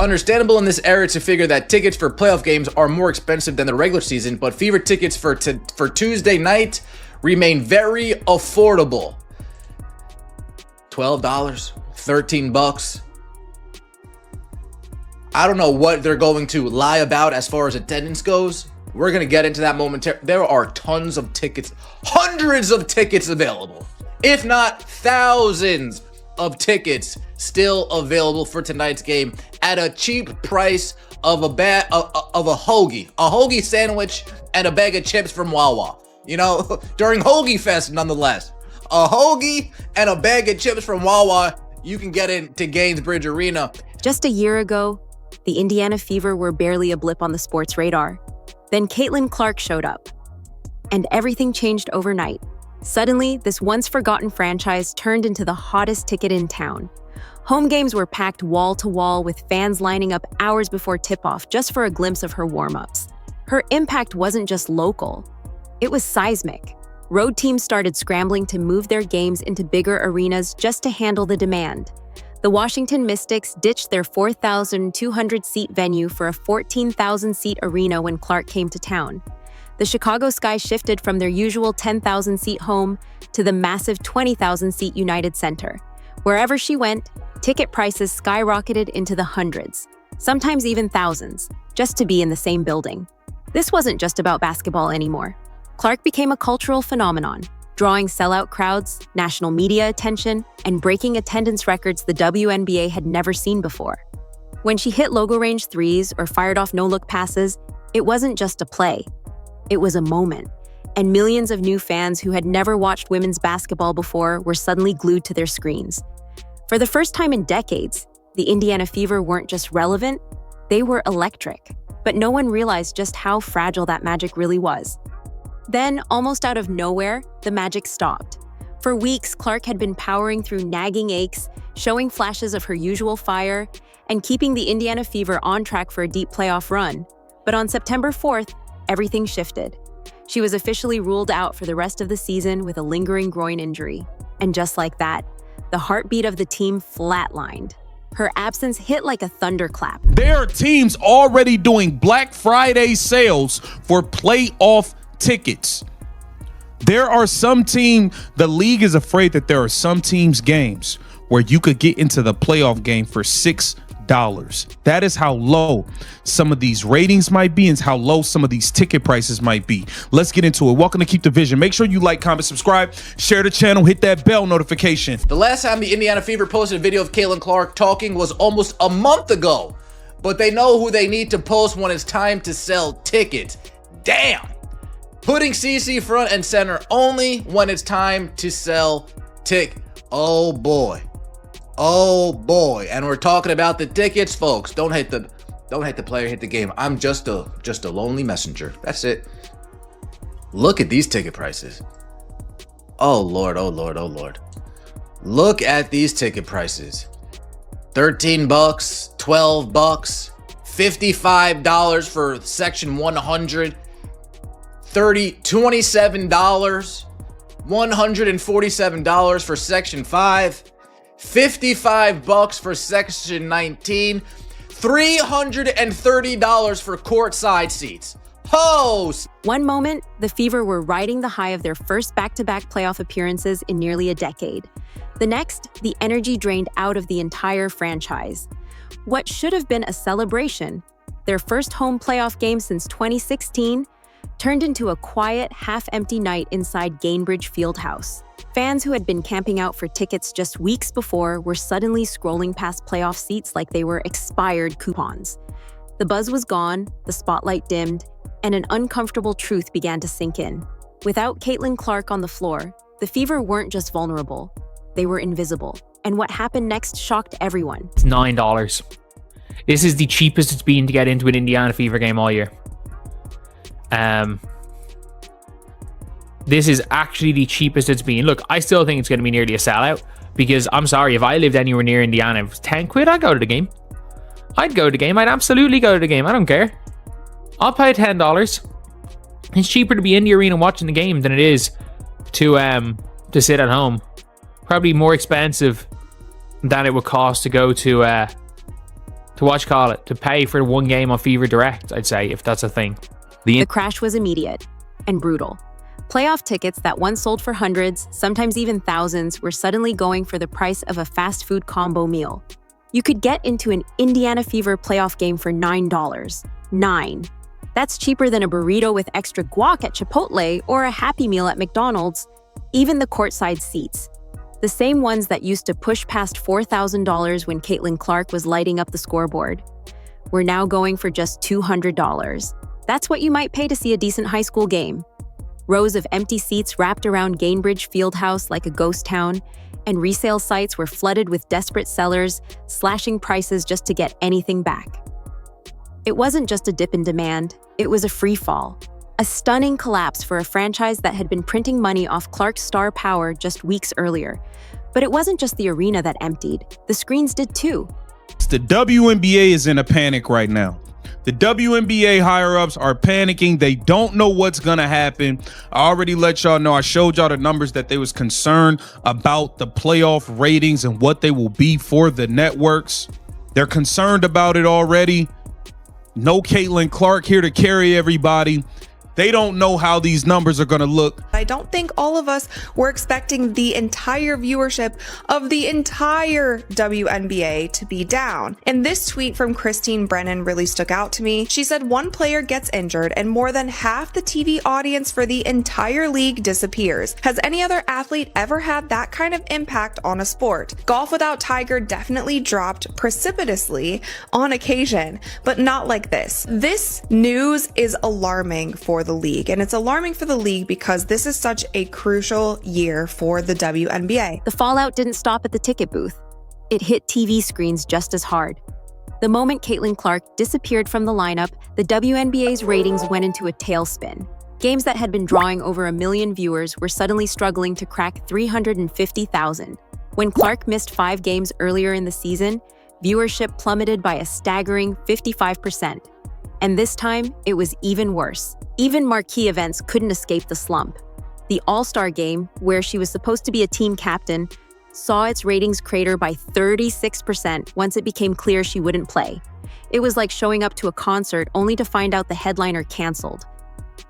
understandable in this era to figure that tickets for playoff games are more expensive than the regular season, but Fever tickets for Tuesday night remain very affordable. $12, $13. I don't know what they're going to lie about as far as attendance goes. We're going to get into that momentarily. There are tons of tickets, hundreds of tickets available, if not thousands of tickets still available for tonight's game at a cheap price of a hoagie sandwich and a bag of chips from Wawa. You know, during Hoagie Fest nonetheless. A hoagie and a bag of chips from Wawa, you can get into Gainbridge Arena. Just a year ago, the Indiana Fever were barely a blip on the sports radar. Then Caitlin Clark showed up, and everything changed overnight. Suddenly, this once-forgotten franchise turned into the hottest ticket in town. Home games were packed wall-to-wall with fans lining up hours before tip-off just for a glimpse of her warm-ups. Her impact wasn't just local. It was seismic. Road teams started scrambling to move their games into bigger arenas just to handle the demand. The Washington Mystics ditched their 4,200-seat venue for a 14,000-seat arena when Clark came to town. The Chicago Sky shifted from their usual 10,000-seat home to the massive 20,000-seat United Center. Wherever she went, ticket prices skyrocketed into the hundreds, sometimes even thousands, just to be in the same building. This wasn't just about basketball anymore. Clark became a cultural phenomenon, drawing sellout crowds, national media attention, and breaking attendance records the WNBA had never seen before. When she hit logo range threes or fired off no-look passes, it wasn't just a play. It was a moment, and millions of new fans who had never watched women's basketball before were suddenly glued to their screens. For the first time in decades, the Indiana Fever weren't just relevant, they were electric. But no one realized just how fragile that magic really was. Then, almost out of nowhere, the magic stopped. For weeks, Clark had been powering through nagging aches, showing flashes of her usual fire, and keeping the Indiana Fever on track for a deep playoff run. But on September 4th, everything shifted. She was officially ruled out for the rest of the season with a lingering groin injury. And just like that, the heartbeat of the team flatlined. Her absence hit like a thunderclap. There are teams already doing Black Friday sales for playoff tickets. There are some the league is afraid that there are some teams' games where you could get into the playoff game for $6. That is how low some of these ratings might be and how low some of these ticket prices might be. Let's get into it. Welcome to Keep the Vision. Make sure you like, comment, subscribe, share the channel, hit that bell notification. The last time the Indiana Fever posted a video of Caitlin Clark talking was almost a month ago, but they know who they need to post when it's time to sell tickets. Damn! Putting CC front and center only when it's time to sell Oh boy. Oh boy. And we're talking about the tickets, folks. Don't hate the player, hit the game. I'm just a lonely messenger. That's it. Look at these ticket prices. Oh Lord, oh Lord, oh Lord. Look at these ticket prices. $13, $12, $55 for section 100. $27, $147 for section 5, $55 for section 19, $330 for courtside seats. Ho! One moment, the Fever were riding the high of their first back-to-back playoff appearances in nearly a decade. The next, the energy drained out of the entire franchise. What should have been a celebration, their first home playoff game since 2016, turned into a quiet, half-empty night inside Gainbridge Fieldhouse. Fans who had been camping out for tickets just weeks before were suddenly scrolling past playoff seats like they were expired coupons. The buzz was gone, the spotlight dimmed, and an uncomfortable truth began to sink in. Without Caitlin Clark on the floor, the Fever weren't just vulnerable, they were invisible. And what happened next shocked everyone. It's $9. This is the cheapest it's been to get into an Indiana Fever game all year. This is actually the cheapest it's been. Look, I still think it's going to be nearly a sellout because I'm sorry, if I lived anywhere near Indiana, if it was 10 quid, I'd go to the game. I'd go to the game. I'd absolutely go to the game. I don't care. I'll pay $10. It's cheaper to be in the arena watching the game than it is to sit at home. Probably more expensive than it would cost to go to to watch call it, to pay for one game on Fever Direct, I'd say, if that's a thing. The crash was immediate and brutal. Playoff tickets that once sold for hundreds, sometimes even thousands, were suddenly going for the price of a fast food combo meal. You could get into an Indiana Fever playoff game for $9. $9. That's cheaper than a burrito with extra guac at Chipotle or a Happy Meal at McDonald's. Even the courtside seats, the same ones that used to push past $4,000 when Caitlin Clark was lighting up the scoreboard, were now going for just $200. That's what you might pay to see a decent high school game. Rows of empty seats wrapped around Gainbridge Fieldhouse like a ghost town, and resale sites were flooded with desperate sellers slashing prices just to get anything back. It wasn't just a dip in demand, it was a free fall. A stunning collapse for a franchise that had been printing money off Clark's star power just weeks earlier. But it wasn't just the arena that emptied, the screens did too. The WNBA is in a panic right now. The WNBA higher-ups are panicking. They don't know what's going to happen. I already let y'all know. I showed y'all the numbers that they was concerned about the playoff ratings and what they will be for the networks. They're concerned about it already. No Caitlin Clark here to carry everybody. They don't know how these numbers are going to look. I don't think all of us were expecting the entire viewership of the entire WNBA to be down. And this tweet from Christine Brennan really stuck out to me. She said one player gets injured and more than half the TV audience for the entire league disappears. Has any other athlete ever had that kind of impact on a sport? Golf without Tiger definitely dropped precipitously on occasion, but not like this. This news is alarming for the league, and it's alarming for the league because this is such a crucial year for the WNBA. The fallout didn't stop at the ticket booth. It hit TV screens just as hard. The moment Caitlin Clark disappeared from the lineup, the WNBA's ratings went into a tailspin. Games that had been drawing over 1 million viewers were suddenly struggling to crack 350,000. When Clark missed 5 games earlier in the season, viewership plummeted by a staggering 55%. And this time, it was even worse. Even marquee events couldn't escape the slump. The All-Star Game, where she was supposed to be a team captain, saw its ratings crater by 36% once it became clear she wouldn't play. It was like showing up to a concert only to find out the headliner canceled,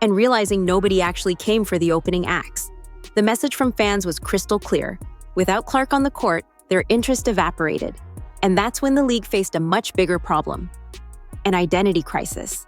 and realizing nobody actually came for the opening acts. The message from fans was crystal clear. Without Clark on the court, their interest evaporated. And that's when the league faced a much bigger problem: an identity crisis.